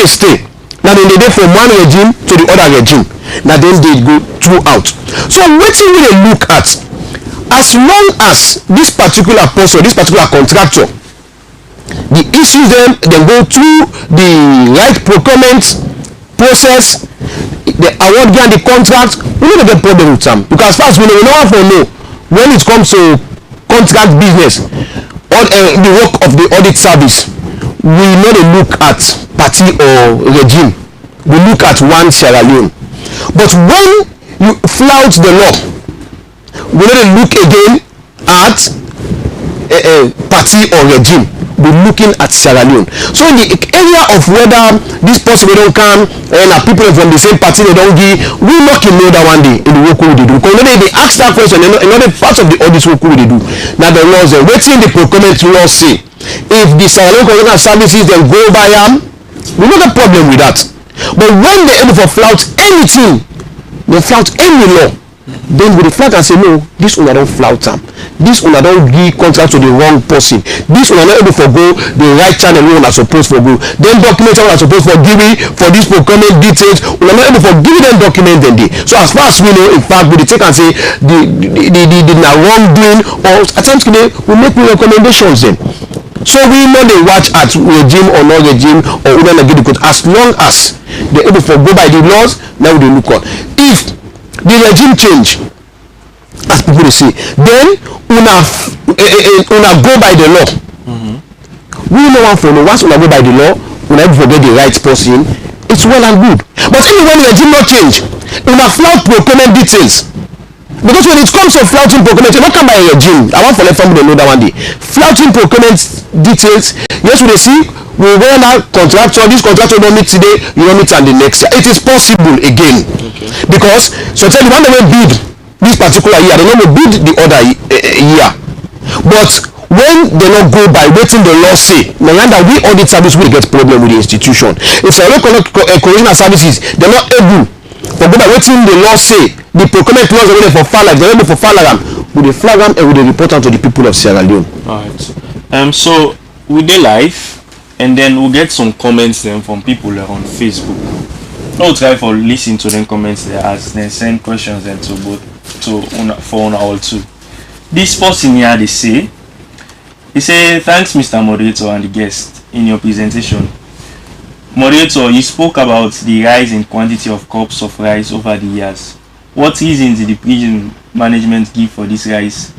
they stay. Now then they dey from one regime to the other regime. Now then they go throughout. So wetin we dey look at, as long as this particular person, this particular contractor, the issues them go through the right procurement process, the award and the contract, we no get problem with them, because as far as we know have to know when it comes to contract business or the work of the audit service, we no dey look at party or regime, we look at one Sierra Leone. But when you flout the law, we no dey look again at party or regime, we looking at Sierra Leone. So in the area of whether this person we don't come and people from the same party they don't give, we not know that one day in the work we do. Because when they ask that question, another part of the audit work we do. Now the laws are waiting the procurement law say. If the Sierra Leone Correctional Services then go by we not a problem with that. But when they able to flout anything, they flout any law, then we reflect and say no, this one I don't flout them, this one I don't give contract to the wrong person, this one I not able to go the right channel we are supposed to go, then document we are supposed to give for this procurement details, we are not able to give them document then they. So as far as we know, in fact we take and say the wrongdoing, or at times we make recommendations then. So we know they watch at regime or not regime, or we don't get the code, as long as they're able to go by the laws. Now we look on if the regime change, as people say, then una go by the law. We no one follow. Once una go by the law, una able to get the right person, it's well and good. But even when the regime not change, una flout procurement details. Because when it comes to flouting procurement, you not come by a regime. I want for let family know that one day. Flouting procurement details, yes, we see, we run out contractor, this contractor don't meet today, you don't meet on the next year. It is possible again. Okay. Because so tell you one they bid this particular year, they don't bid the other year. But when they not go by waiting the law say, no that we audit service will get problem with the institution. If a local correctional services, they're not able to go by waiting the law say, the procurement laws are ready for flag, they're ready for flag, with the flag and with the report to the people of Sierra Leone. Alright. So we dey live, and then we'll get some comments then from people on Facebook. I'll try for listening to them comments there as then send questions then to both for all too. This person here they say thanks Mr. Moderator and the guest in your presentation. Moderator, you spoke about the rise in quantity of cups of rice over the years. What reasons did the prison management give for this rise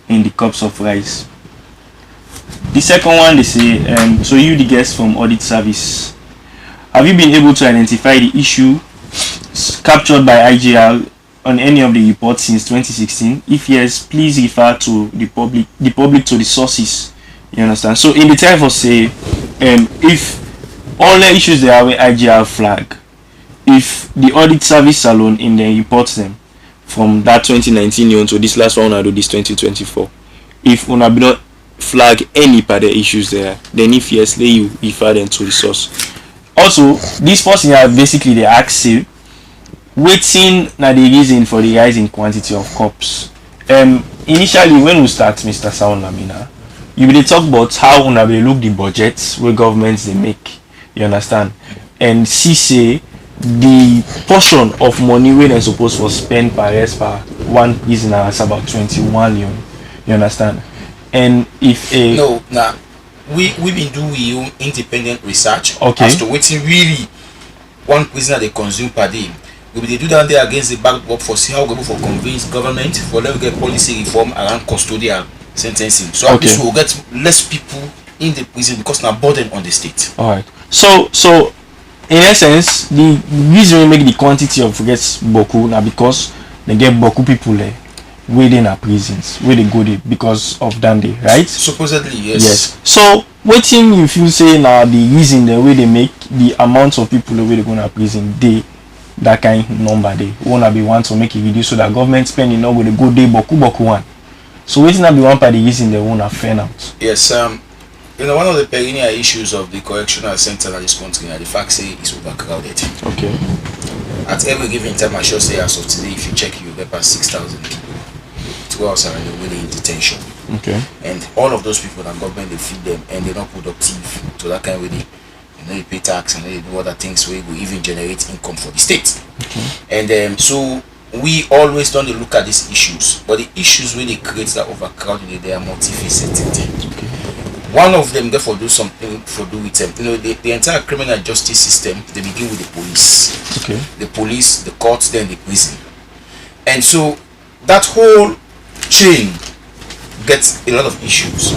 in the cups of rice? The second one they say, so you the guest from audit service, have you been able to identify the issue captured by IGR on any of the reports since 2016? If yes, please refer to the public to the sources. You understand? So in the time for say, if all the issues they are with IGR flag, if the audit service alone in the reports them from that 2019 year to this last one, I do this 2024. If una be not flag any part of the issues there, then if yes, let you refer them to the source. Also, this person here basically they ask you, waiting na the reason for the rise in quantity of cups. Initially when we start, Mr. Sound Lamina, you will talk about how una will look the budgets where governments they make. You understand? And see say the portion of money where they're supposed to spend per rest per one prisoner is about 21 million. You understand? And if a we been doing independent research as to what really one prisoner they consume per day. We will do that there against the backdrop for see how we go for convince government for let get policy reform around custodial sentencing. So at least we will get less people in the prison because now burden on the state. Alright. So in essence, the reason we make the quantity of gets boku now because they get boku people there within our prisons where they go there because of Dande, right? Supposedly, yes. Yes. So what thing you feel say now the reason the way they make the amount of people the way they go to prison they that kind of number they wanna be one to make it reduce so that government spending not going to go day boku one. So waiting not be one by the reason they wanna fan out. Yes, one of the perennial issues of the correctional center in this country are the fact say it's overcrowded. Okay. At every given time, I should say as of today, if you check, you get past 6,000 people. 2 hours are really in detention. Okay. And all of those people that government they feed them and they're not productive to that kind of way. no dey pay tax, and no dey do other things wey go even generate income for the state. And so we always don't look at these issues, but the issues wey dey create that overcrowding, they are multifaceted. One of them therefore do something for do with them. The entire criminal justice system, they begin with the police. The police, the courts, then the prison. And so that whole chain gets a lot of issues.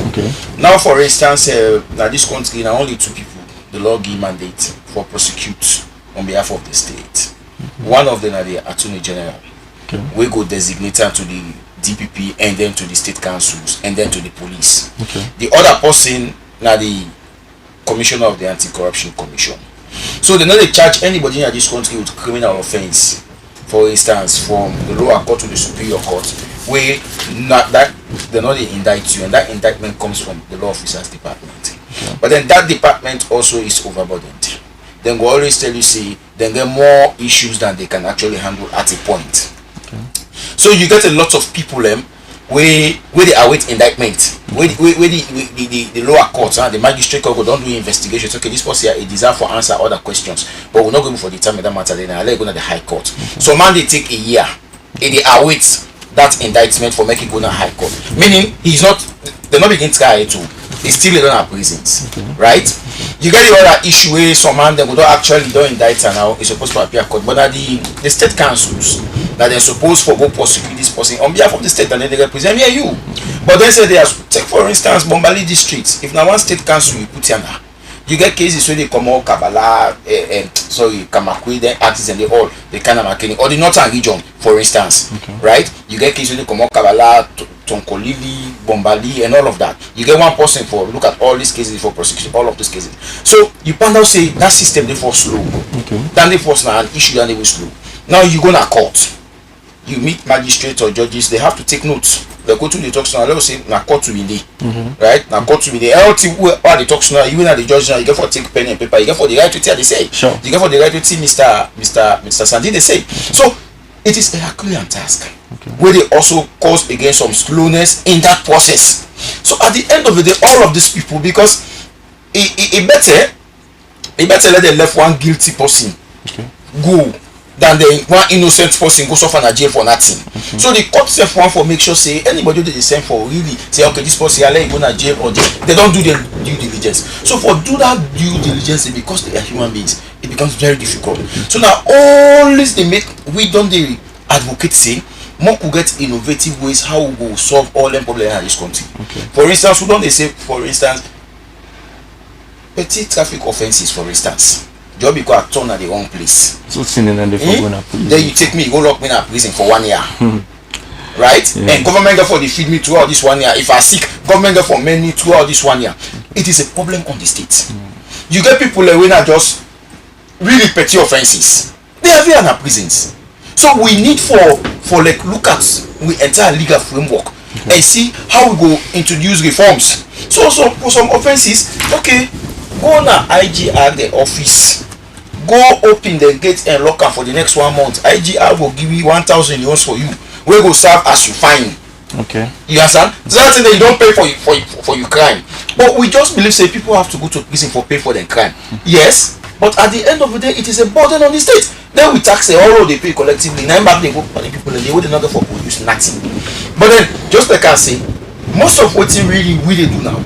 Now, for instance, now this country, now only 2 people the law give mandate for prosecute on behalf of the state. One of them are the Attorney General. We go designate to the DPP and then to the state councils and then to the police. The other person now the Commissioner of the Anti-Corruption Commission. So they not charge anybody in this country with criminal offense. For instance, from the lower court to the superior court, where not that they not indict you, and that indictment comes from the law officers department. But then that department also is overburdened. Then go always tell you, see, then get more issues than they can actually handle at a point. So you get a lot of people where they await indictment, where the lower courts, the magistrate court don't do investigations. Okay, this person here, it deserve for answer other questions, but we're not going for the time that matter. Then I'll go to the high court. So man, they take a year, and they await that indictment for making go to high court. Meaning they're not beginning to try to. It's still in our prisons, right? You get the other issue where some man they don't actually don't indict her now. It's supposed to appear court, but that the state councils that they're supposed for go prosecute this person on behalf of the state and then they represent you. But they say they are take for instance Bombali district. If now one state council you put here now, you get cases where they come out Kabbalah, Kamakwi, then artists and they kind of marketing or the northern region, for instance, right? You get cases where they come out Kabbalah, Tonkolili, Bombali, and all of that. You get one person for look at all these cases for prosecution, all of these cases. So you find out say that system they for slow. Then they force now an issue then they will slow. Now you go to court. You meet magistrates or judges, they have to take notes. They go to the talks now, let's say na court to be there. Right? Na court to be there. All the talks now, even at the judge now, you get for take pen and paper, you get for the right to tell they say. Sure. You get for the right to see Mr. Sandy they say. So it is a Herculean task where they also cause against some slowness in that process. So at the end of the day, all of these people, because it better let them left one guilty person go than the one innocent person go suffer in jail for nothing. So the court self one for make sure say anybody do the same for really say okay this person I let you go to jail or they don't do their due diligence. So for do that due diligence because they are human beings, it becomes very difficult. So now always we don't advocate say more could get innovative ways how we go solve all them problems in this country. For instance, we don't they say for instance petty traffic offenses for instance. Just because I turn at the wrong place. So then you take me, you go lock me in a prison for 1 year. Right? And government therefore they feed me throughout this 1 year. If I sick, government therefore me throughout this 1 year. It is a problem on the state. You get people like when are just really petty offenses. They are there in our prisons. So we need for like look at the entire legal framework and see how we go introduce reforms. So for some offenses, okay, go na IGR the office. Go open the gate and lock up for the next 1 month. IGR will give you 1,000 euros for you. We go serve as you fine. Okay. You understand? So that's that you don't pay for your crime. But we just believe say people have to go to prison for pay for their crime. Yes, but at the end of the day, it is a burden on the state. Then we tax all they pay collectively. Now back they go for the people and they would not for produce nothing. But then just like I say, most of what we do now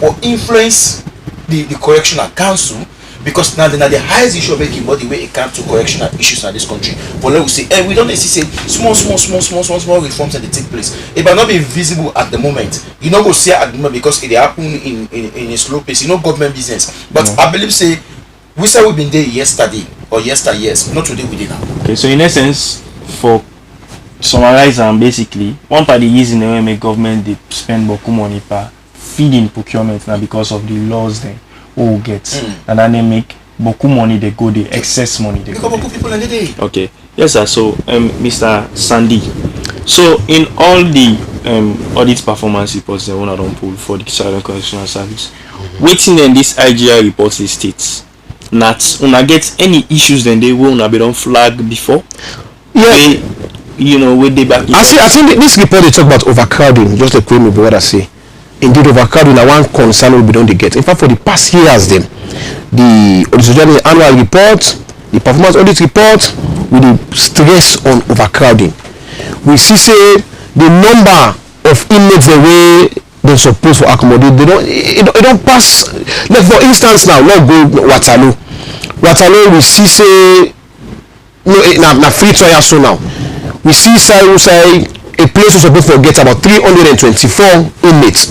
for influence the correctional council. Because now the highest issue of making body way it comes to correctional issues in this country. But let we say, we don't necessarily say small reforms that they take place. It might not be visible at the moment. You know go see at the moment because it happen in a slow pace. You know government business. But I believe say we said we've been there yesterday or yesteryears, not today we did now. Okay, so in essence, for summarize and basically one part of the reason they make government they spend beaucoup money for feeding procurement now because of the laws then. Who gets and then they make beaucoup money they go the excess money they go people in the day. Okay, yes sir. So Mr. Sandy, so in all the audit performance reports that one I don't pull for the Silent Correctional Service, waiting in this IGR reports the states not una get any issues then they will not be done flag before you know with the back I think this report they talk about overcrowding just like what I say indeed overcrowding na one concern we don dey get. In fact, for the past years dem, the auditor annual report, the performance audit report, we dey stress on overcrowding. We see say the number of inmates the way they suppose for accommodate, they don't, it don't pass. Like for instance now, not go Waterloo we see say no, na free trial so now. We see say a place we suppose to get about 324 inmates.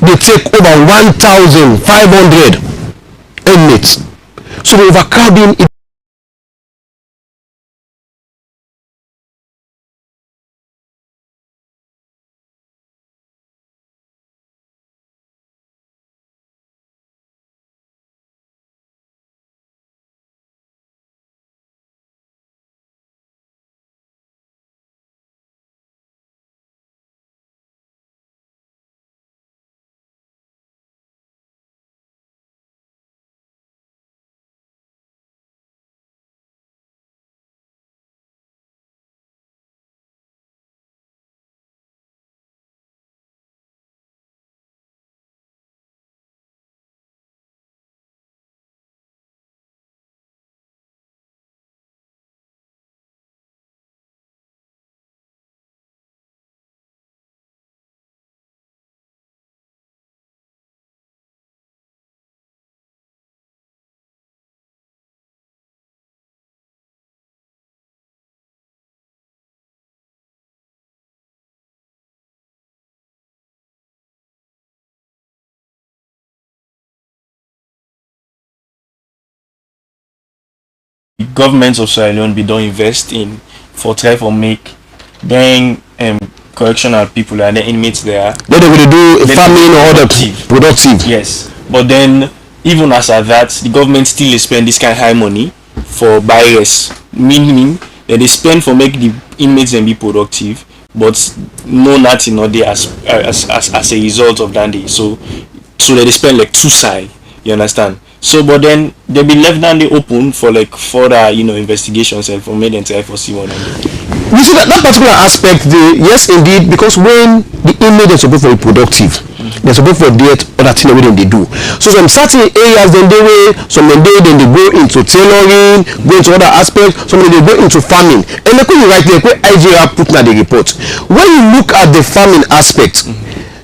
They take over 1,500 inmates. So the overcrowding governments of Sierra Leone be don't invest in for try for make then correctional people and the inmates there. then they will do farming or other productive. Yes, but then even as at that, the government still spend this kind of high money for buyers, meaning that they spend for make the inmates and be productive, but no nothing not there as a result of that day. So they spend like two side. You understand? So, but then they be left down the open for like further, investigations and for made and try for see what they do. You see that particular aspect, yes, indeed, because when the inmate is supposed to be productive, they're supposed to get other things everything they do. So some certain areas then then they go into tailoring, go into other aspects, some they go into farming. And like when you write there, where IGR put in the report, when you look at the farming aspect,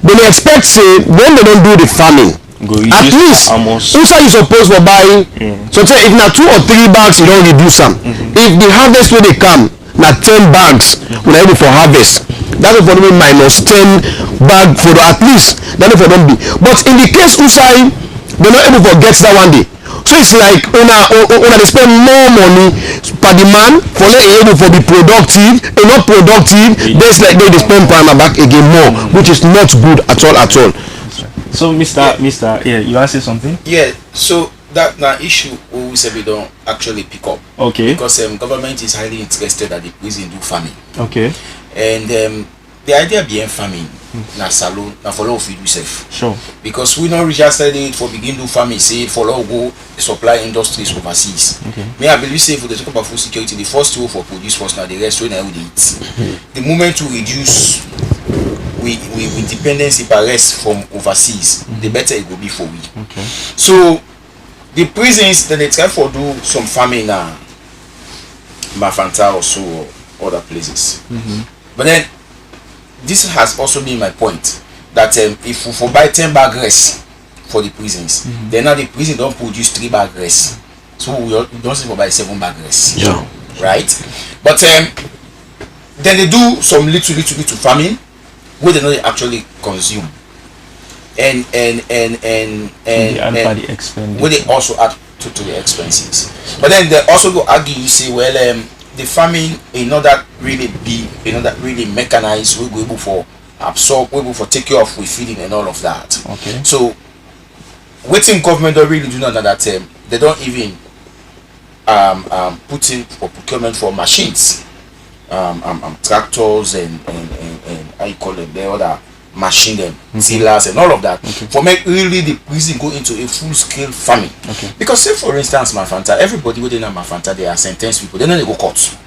then they expect say when they don't do the farming, at least inside you supposed to buy so say if na 2 or 3 bags you don't reduce them. If the harvest when they come na 10 bags when able for harvest, that is for them minus 10 bag for the, at least that is for them be. But in the case inside they're not able to get that one day, so it's like una they spend more money per the man for not able for be productive and not productive. There's like they spend per back again more, which is not good at all. So, Mr. Yeah, you want to say something? Yeah, so that issue we say we don't actually pick up. Okay. Because government is highly interested that the prison do farming. Okay. And the idea behind farming, na salon, na follow feed yourself. Sure. Because we not registered it for begin do farming, say follow go supply industries overseas. Okay. Me I believe say for the sake of food security, the first tool for produce first now the rest when I would eat. The moment to reduce we dependency by rest from overseas, the better it will be for we. Okay. So the prisons then they try for do some farming now, Mafanta or so or other places. But then this has also been my point that if we for buy 10 bag rest for the prisons, then now the prison don't produce 3 bag rest. So we don't see for buy 7 bag rest. Yeah. Right? But then they do some little farming where they not actually consume. And the expenditure. where they also add to the expenses. But then they also go argue, you say, well, the farming is not that really big, that really mechanized, we go able for absorb, we able for take care of with feeding and all of that. Okay. So waiting government don't really do not that they don't even put in for procurement for machines, tractors and how you call them, the other machine them, dealers and all of that, for make really the prison go into a full-scale farming. Because say for instance, Mafanta, everybody within Mafanta, they are sentenced people, then they go court.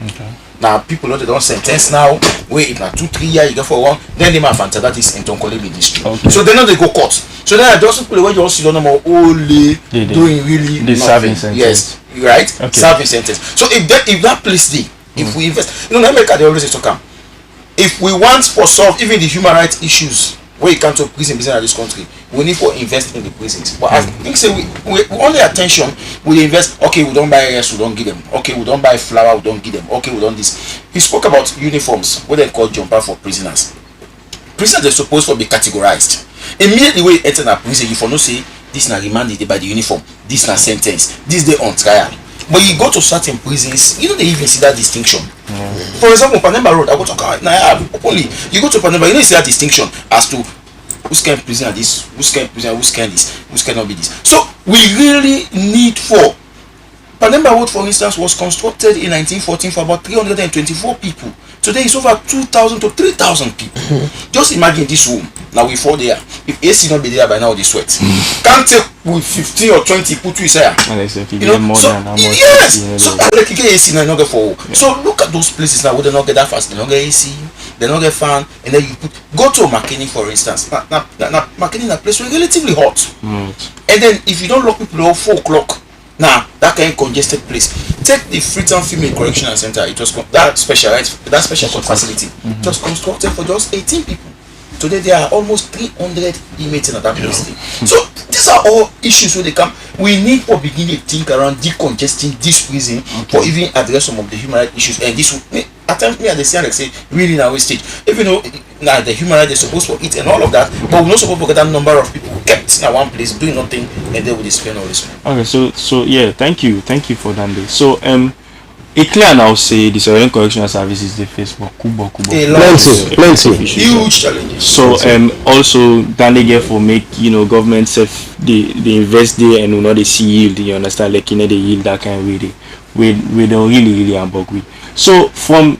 Now people know they don't sentence now. Wait, if not 2-3 years you go for one, then they Mafanta, that is in Tonkolebe district. So then they go court. So then I just people where you also don't know only doing really the serving sentence. Yes, right? Serving sentence. So if that place there, if we invest, in America they always say to come. If we want to solve even the human rights issues where you come to prison in this country, we need to invest in the prisons. But I think say we only attention we invest. Okay, we don't buy rice, we don't give them. Okay, we don't buy flour, we don't give them. Okay, we don't this. He spoke about uniforms, what they call jumper for prisoners. Prisoners are supposed to be categorized. Immediately when you enter a prison, you for no say this na remanded by the uniform, this na sentence, this day on trial. But you go to certain prisons, you don't even see that distinction. For example, Panemba Road, I go to openly. You go to Panemba, you don't see that distinction as to who's can prison at this, who's can prison, who's can this, who's cannot be this. So we really need for Panemba Road, for instance, was constructed in 1914 for about 324 people. Today it's over 2,000 to 3,000 people. Just imagine this room. Now we fall there. If AC not be there by now, they sweat. Can't take with 15 or 20 put to his hair. You know, more so, than how much. Yes. So like you get AC now, not get for. So look at those places now where they not get that fast. They don't get AC. They don't get fan. And then you put go to McKinney for instance. Now McKinney is a place where it's relatively hot. And then if you don't lock people at 4 o'clock. Now that kind of congested place. Take the Freetown Female Correctional Center. It was that special court facility. Just constructed for just 18 people. Today there are almost 300 inmates in that place. So these are all issues where they come. We need to begin to think around decongesting this prison for even address some of the human rights issues. And this at times me at the like say really now stage. Even though now the human rights they're supposed to eat and all of that, but we're not supposed to get that number of people kept in one place doing nothing and then we spend all this money. Okay, so yeah, thank you for that. So it clear now say the Surveillance Correctional Services they face kubo plenty huge challenges. So also then they get for make government self they invest there and they see yield. You understand, like they yield that kind of way we don't really abog with. So from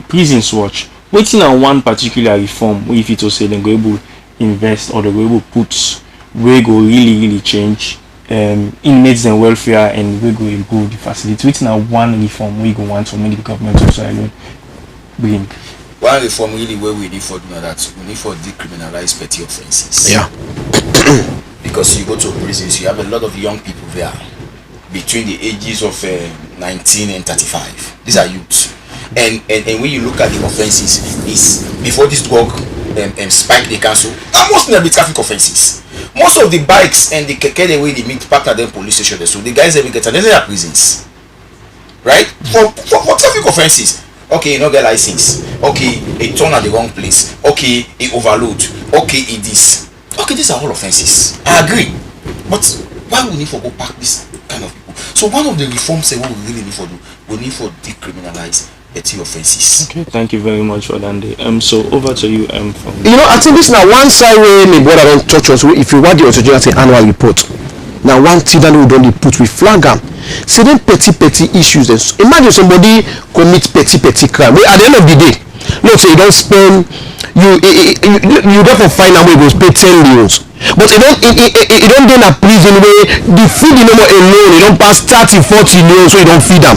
Prisons Watch, waiting on one particular reform if it will say they go able invest or they go able put we go really change inmates and welfare and we go improve the facility. Waiting on one reform we go want to make the government also alone bring. One reform really where we need for do that we need for decriminalize petty offenses. Yeah. Because you go to prisons, you have a lot of young people there between the ages of 19 and 35. These are youths. And when you look at the offenses, is before this drug spike they cancel, almost never be traffic offenses. Most of the bikes and the keke the way they meet parked at them police station, so the guys every get and they are prisons. Right? For traffic offenses. Okay, you no get license. Okay, a turn at the wrong place. Okay, a overload. Okay, it this. Okay, these are all offenses. I agree. But why we need to go back this kind of people? So one of the reforms say what we really need to do, we need to decriminalize petty offenses. Okay, thank you very much for that. So over to you. I think this now one side where my brother don't touch us. If you want the Authority annual report, now one thing that we don't put with flag them. See them petty issues. Imagine somebody commit petty crime. At the end of the day, let's say you don't spend you therefore find a way to pay 10 millions. But it don't get a prison where the food number alone, you don't pass 30-40 millions so you don't feed them.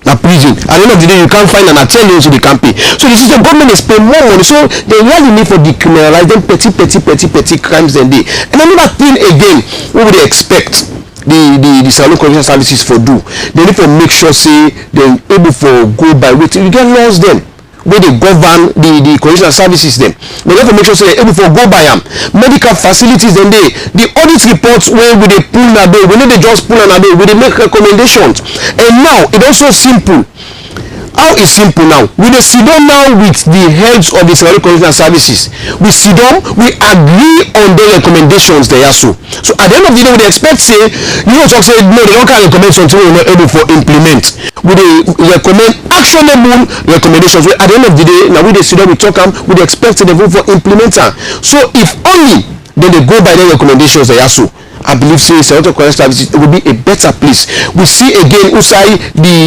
A prison. At the end of the day, you can't find an attendant so they can't pay. So the system government is paying more money. So they really need for decriminalize them petty crimes than they. And another thing again, what would they expect the Salon Correctional Services for do? They need to make sure say they're able for go by waiting. You get laws then where they govern the correctional services them. They have to make sure say they're able for go by them. Medical facilities then the audit reports where we they pull na day, when they just pull na day, where they make recommendations. And now it also simple. How is simple now? We dey sit down now with the heads of the Salon Correctional Services. We sit down, we agree on the recommendations they are so. So at the end of the day, we expect say talk say no, they don't can recommend something we're not able for implement. We recommend actionable recommendations. At the end of the day, now we sit down, we talk them, we expect them for implementer. So if only then they go by the recommendations they are so. I believe say Salon Correctional Services will be a better place. We see again Usai they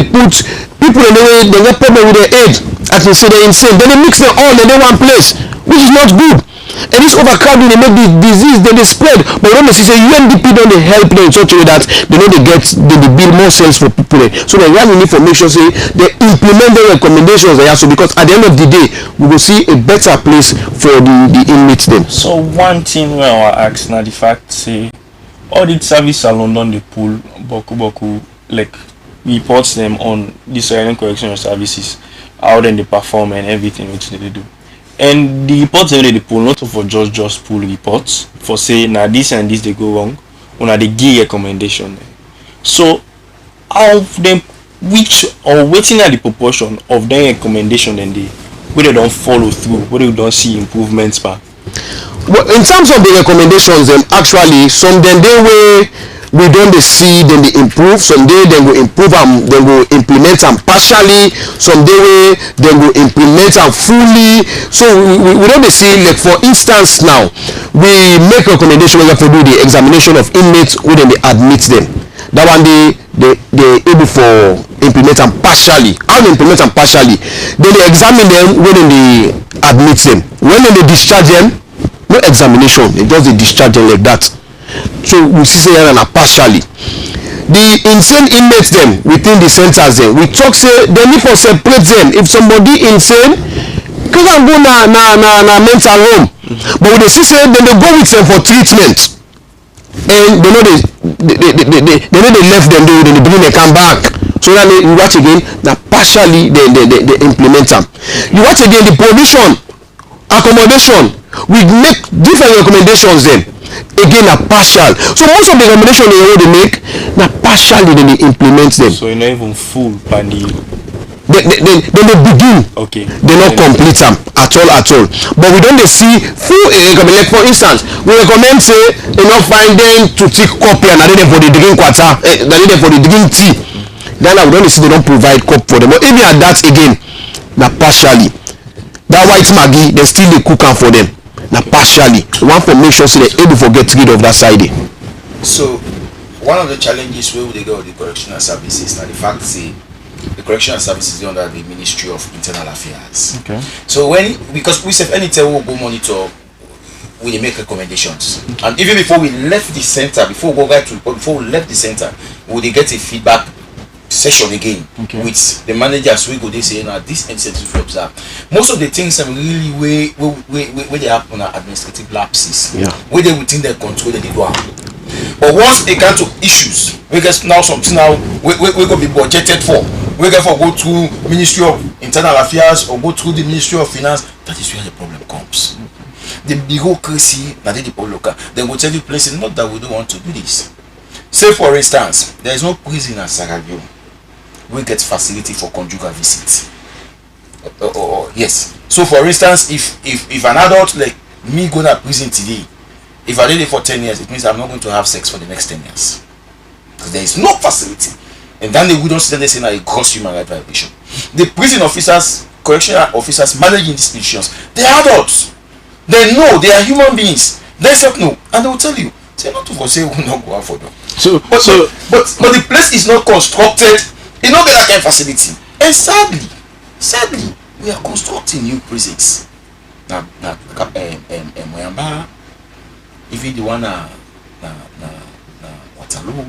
put people in the way they get problem with their age. I can say they're insane. Then they mix them all in one place. which is not good. And this overcrowding, they make the disease, they spread. But when they say UNDP don't they help them in such a way that they know they build more cells for people. So they really need to make sure say they implement the recommendations they have. So because at the end of the day, we will see a better place for the inmates then. So one thing where I ask now the fact say all the service alone London they pull boku like reports them on the Australian correctional services, how then they perform and everything which they do. And the reports they pull not for just pull reports for say now this and this they go wrong, or they give recommendation. So how them which or waiting at the proportion of their recommendation and they where they don't follow through, where they don't see improvements back. Well, in terms of the recommendations, actually some then they way we don't see then they improve, some day they will improve and then will implement them partially, some day they will implement them fully. So we don't see, like for instance now we make recommendation when we have to do the examination of inmates when they admit them. That one they able for implement them partially. How they implement them partially, then they examine them when they admit them. When they discharge them, no examination, they just they discharge them like that. So we see say and partially. The insane inmates them within the centers them, we talk say they need to separate them. If somebody insane, can go na mental home. But when they see say then they go with them for treatment. And they know they left them there, then they bring they come back. So that you watch again that partially they implement them. You watch again the provision, accommodation, we make different recommendations then. Again a partial. So most of the recommendation they make na partially then they implement them. So you're not even full by the they begin. Okay. They not complete them at all. But we don't see full recommend. Like for instance, we recommend say they not find them to take copy and then for the drinking water, then for the drinking tea. Then we don't see they don't provide cup for them. But even at that again, na partially. That white Maggie, they still they cook am for them. Now partially, we want to make sure so they're able to get rid of that side. So one of the challenges where they go with the correctional services now the fact say the correctional services is under the Ministry of Internal Affairs. Okay. So because we say anytime we go monitor, we make recommendations. And even before we left the center, before we left the center, we they get a feedback session again with the managers. We go they say now this incentive to observe. Most of the things are really where they happen are administrative lapses. Yeah. Where they within their control they do. But once it comes to issues, we get now something now we gonna be budgeted for. We get for go through Ministry of Internal Affairs or go through the Ministry of Finance. That is where the problem comes. The bureaucracy that they local. They will tell you places not that we don't want to do this. Say for instance, there is no prison at Saragio. We get facility for conjugal visits. Yes. So for instance, if an adult like me go to prison today, if I did it for 10 years, it means I'm not going to have sex for the next 10 years. Because there is no facility. And then they wouldn't say that they say a gross human rights violation. The prison officers, correctional officers managing these institutions, they are adults. They know they are human beings. They say no. And they will tell you, say not to for say we will not go out for them. But the place is not constructed. You don't get that kind of facility. And sadly, we are constructing new prisons. Now, Moyamba, even the one Waterloo,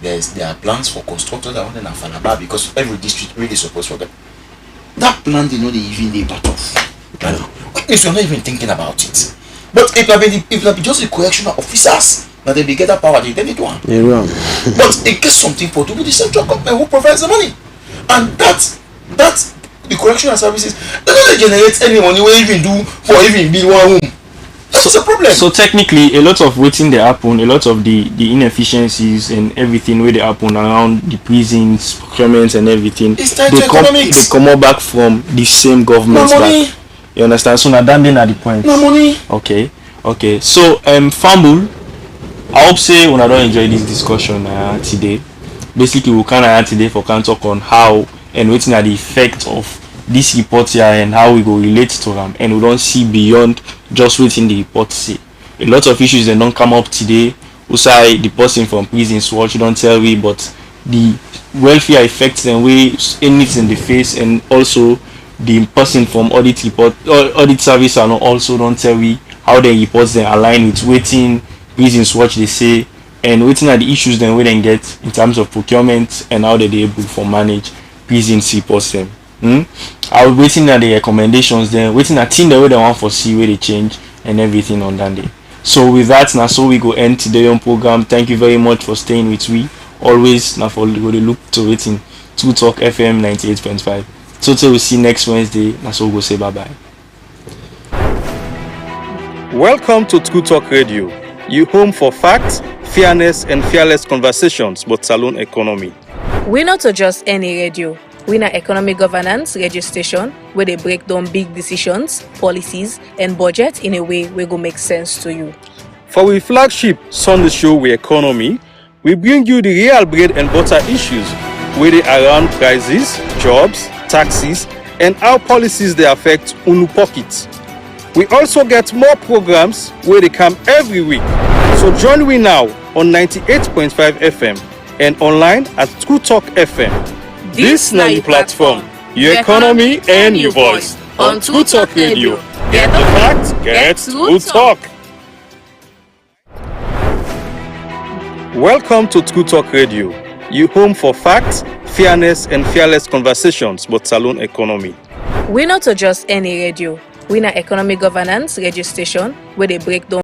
there are plans for constructors that want in Falaba because every district really supposed for them. That plan they know they even they part of. Which means you're not even thinking about it. But if it be just the correctional officers, now they get that power, then they do one. Yeah. But it gets something for to be the central government who provides the money. And that's the correctional services, they don't generate any money we even do for even build one room. That's a problem. So technically a lot of waiting they happen, a lot of the inefficiencies and everything where they happen around the prisons, procurements and everything, they come back from the same governments back. You understand? So now that being at the point. No money. Okay. So Fambul, I hope say when I don't enjoy this discussion today. Basically we can today for can talk on how and waiting at the effect of this report here and how we go relate to them, and we don't see beyond just waiting the report say. A lot of issues that don't come up today. We say the person from prisons watch don't tell me, but the welfare effects and way it in the face, and also the person from audit service and also don't tell we how the reports then align with waiting reasons what they say and waiting are the issues then we then get in terms of procurement and how they able for manage reasons reports them. I was waiting at the recommendations then waiting at thing the way they want for see where they change and everything on that day. So with that now so we go end today on program. Thank you very much for staying with we. Always now for go look to waiting to Talk FM 98.5. So till we see next Wednesday, that's all we'll say bye bye. Welcome to True Talk Radio, your home for facts, fairness, and fearless conversations about saloon economy. We're not just any radio. We're an economic governance radio station where they break down big decisions, policies, and budget in a way where go make sense to you. For our flagship Sunday show, We Economy, we bring you the real bread and butter issues where they around prices, jobs, taxes, and how policies they affect unu pockets. We also get more programs where they come every week. So join me now on 98.5 FM and online at True Talk FM. This is your platform, your economy and your voice on True Talk Radio. Get the facts, get True Talk. Welcome to True Talk Radio, your home for facts, fairness, and fearless conversations about saloon economy. We're not just any radio. We're an economic governance radio station where they break down